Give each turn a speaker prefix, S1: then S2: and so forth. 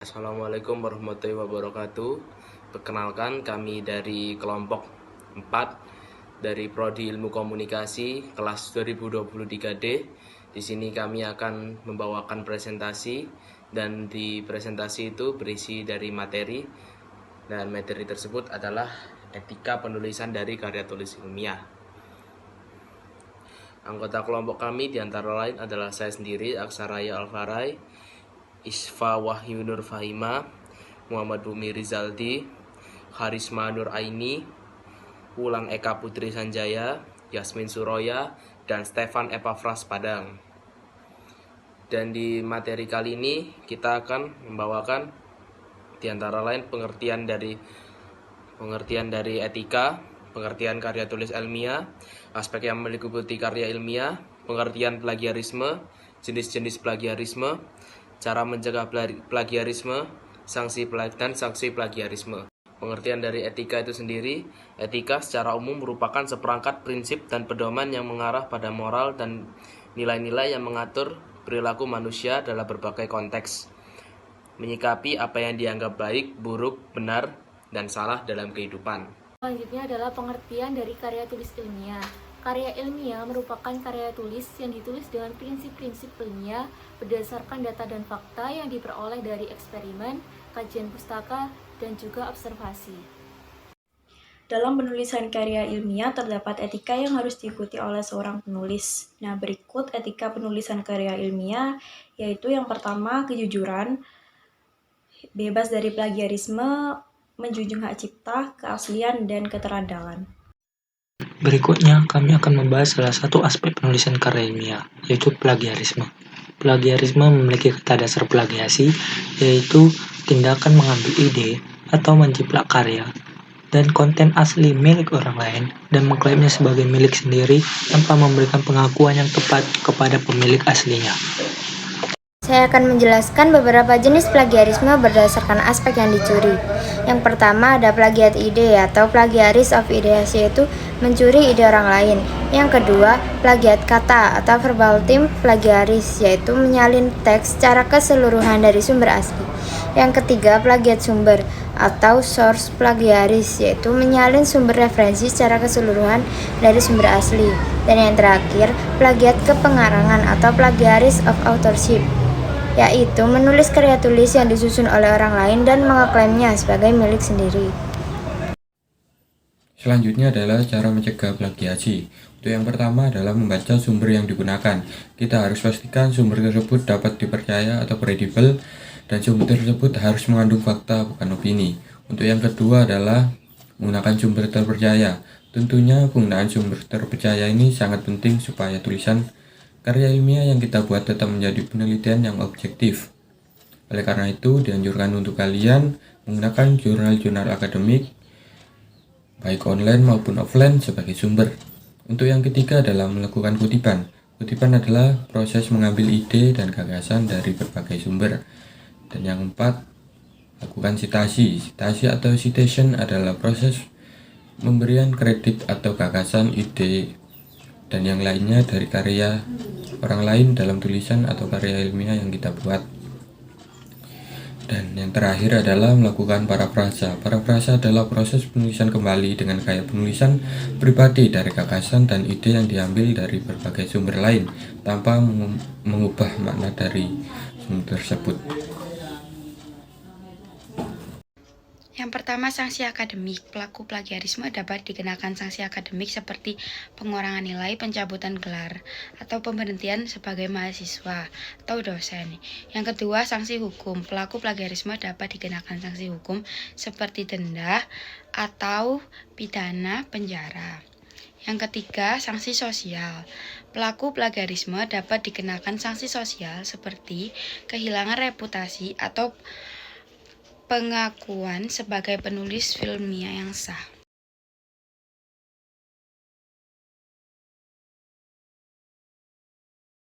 S1: Assalamualaikum warahmatullahi wabarakatuh. Perkenalkan, kami dari kelompok 4 dari Prodi Ilmu Komunikasi kelas 2023D. Di sini kami akan membawakan presentasi, dan di presentasi itu berisi dari materi, dan materi tersebut adalah etika penulisan dari karya tulis ilmiah. Anggota kelompok kami diantara lain adalah saya sendiri, Aksaraya Alfarai, Isfa Wahyu Nur Fahima, Muhammad Bumi Rizaldi, Harisma Nur Aini, Wulan Eka Putri Sanjaya, Yasmin Suroya, dan Stefan Epafras Padang. Dan di materi kali ini kita akan membawakan diantara lain pengertian dari etika, pengertian karya tulis ilmiah, aspek yang meliputi karya ilmiah, pengertian plagiarisme, jenis-jenis plagiarisme, cara mencegah plagiarisme, sanksi plagiarisme. Pengertian dari etika itu sendiri, etika secara umum merupakan seperangkat prinsip dan pedoman yang mengarah pada moral dan nilai-nilai yang mengatur perilaku manusia dalam berbagai konteks, menyikapi apa yang dianggap baik, buruk, benar, dan salah dalam kehidupan.
S2: Selanjutnya adalah pengertian dari karya tulis ilmiah. Karya ilmiah merupakan karya tulis yang ditulis dengan prinsip-prinsip ilmiah berdasarkan data dan fakta yang diperoleh dari eksperimen, kajian pustaka, dan juga observasi.
S3: Dalam penulisan karya ilmiah terdapat etika yang harus diikuti oleh seorang penulis. Nah, berikut etika penulisan karya ilmiah, yaitu yang pertama, kejujuran, bebas dari plagiarisme, menjunjung hak cipta, keaslian, dan keterandalan.
S4: Berikutnya, kami akan membahas salah satu aspek penulisan karya ilmiah, yaitu plagiarisme. Plagiarisme memiliki kata dasar plagiasi, yaitu tindakan mengambil ide atau menjiplak karya dan konten asli milik orang lain dan mengklaimnya sebagai milik sendiri tanpa memberikan pengakuan yang tepat kepada pemilik aslinya.
S5: Saya akan menjelaskan beberapa jenis plagiarisme berdasarkan aspek yang dicuri. Yang pertama ada plagiat ide atau plagiaris of ideas, yaitu mencuri ide orang lain. Yang kedua, plagiat kata atau verbatim plagiaris, yaitu menyalin teks secara keseluruhan dari sumber asli. Yang ketiga, plagiat sumber atau source plagiaris, yaitu menyalin sumber referensi secara keseluruhan dari sumber asli. Dan yang terakhir, plagiat kepengarangan atau plagiaris of authorship, yaitu menulis karya tulis yang disusun oleh orang lain dan mengeklaimnya sebagai milik sendiri.
S6: Selanjutnya adalah cara mencegah plagiasi. Untuk yang pertama adalah membaca sumber yang digunakan. Kita harus pastikan sumber tersebut dapat dipercaya atau kredibel, dan sumber tersebut harus mengandung fakta, bukan opini. Untuk yang kedua adalah menggunakan sumber terpercaya. Tentunya penggunaan sumber terpercaya ini sangat penting supaya tulisan karya ilmiah yang kita buat tetap menjadi penelitian yang objektif. Oleh karena itu, dianjurkan untuk kalian menggunakan jurnal-jurnal akademik, baik online maupun offline, sebagai sumber. Untuk yang ketiga adalah melakukan kutipan. Kutipan adalah proses mengambil ide dan gagasan dari berbagai sumber. Dan yang keempat, lakukan sitasi. Sitasi atau citation adalah proses pemberian kredit atau gagasan, ide, dan yang lainnya dari karya orang lain dalam tulisan atau karya ilmiah yang kita buat. Dan yang terakhir adalah melakukan parafrasa. Parafrasa adalah proses penulisan kembali dengan gaya penulisan pribadi dari gagasan dan ide yang diambil dari berbagai sumber lain tanpa mengubah makna dari sumber tersebut.
S7: Yang pertama, sanksi akademik. Pelaku plagiarisme dapat dikenakan sanksi akademik seperti pengurangan nilai, pencabutan gelar, atau pemberhentian sebagai mahasiswa atau dosen. Yang kedua, sanksi hukum. Pelaku plagiarisme dapat dikenakan sanksi hukum seperti denda atau pidana penjara. Yang ketiga, sanksi sosial. Pelaku plagiarisme dapat dikenakan sanksi sosial seperti kehilangan reputasi atau pengakuan sebagai penulis ilmiah yang sah.